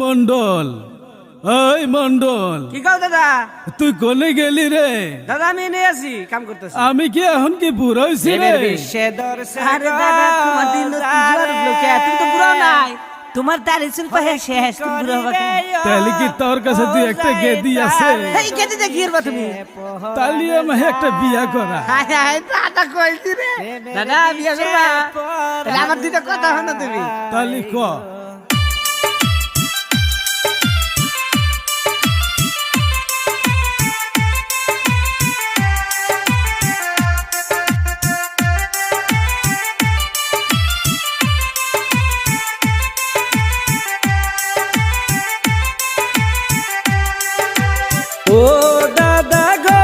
মন্ডল, ওই মন্ডল, কি কও দাদা? তুই কোনে গেলি রে? দাদা আমি এনে আছি, কাম করতেছি। আমি কি এখন কি বুড়ো হইছি রে? আরে দাদা তোমার দিন তো জোয়ার উঠলো কে? তুমি তো বুড়ো নাই, তোমার দাড়ি চুল পাহে শেষ, তুমি বুড়ো হবে কেন? তাহলে কি তোর কাছে তুই একটা গেদি আছে? এই গেদি দেখি এর তুমি। তাহলে আমি একটা বিয়া করা। হায় হায় দাদা কইছি রে। দাদা বিয়া করবা? তাহলে আমার দুটো কথা হলো তুমি। তাহলে ক। ও দাদা গো,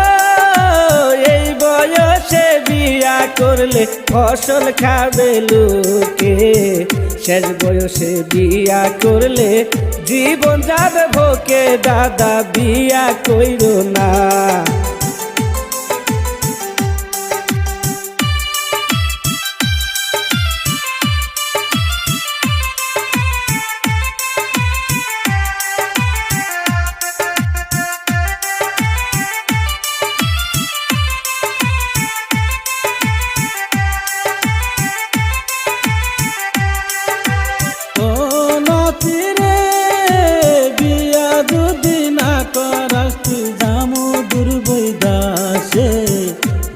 এই বয়সে বিয়া করলে ফসল খাবে লোকে, শেষ বয়সে বিয়া করলে জীবন যাবে ভোকে, দাদা বিয়া কইরো না।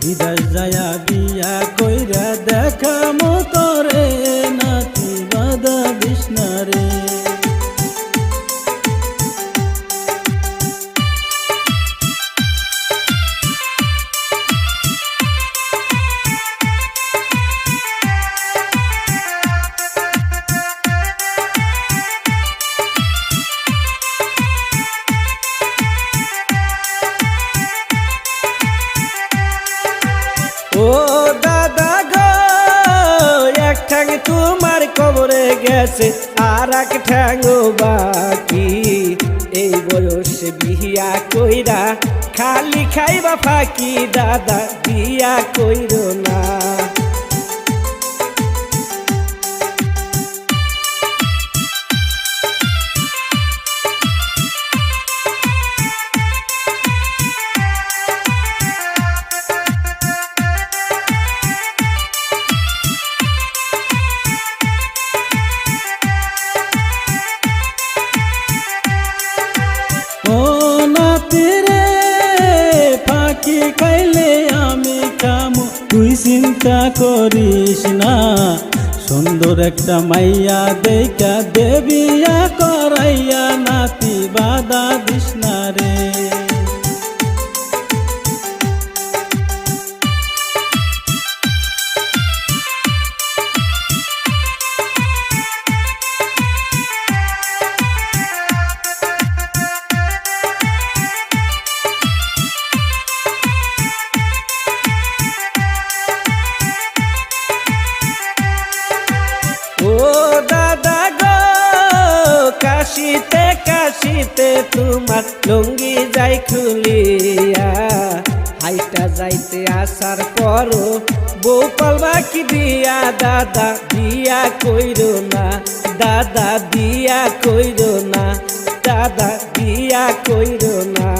বিদায় যায়া বিয়া কইরা দেখা মতরে নাতি বাদা বিষ্ণারে। ও দাদা গো, এক ঠ্যাং তোমার কবরে গেছে আর এক ঠ্যাং বাকি, এই বয়সে বিয়া কইরা খালি খাইবা ফাঁকি, দাদা বিয়া কইরো না। ও নাতিরে, ফাঁকি খাইলে আমি কামু, তুই চিন্তা করিস না, সুন্দর একটা মাইয়া দেখা দেবিয়া করাইয়া নাতি বাদা দিস না রে। ও দাদা গো, কাশিতে কাশিতে তোমার লুঙ্গি যাই খুলিয়া, হাইটা যাইতে আসার পরও বউ পালবা কি দিয়া, দাদা বিয়া কইরো না, দাদা বিয়া কইরো না, দাদা বিয়া কইরো না।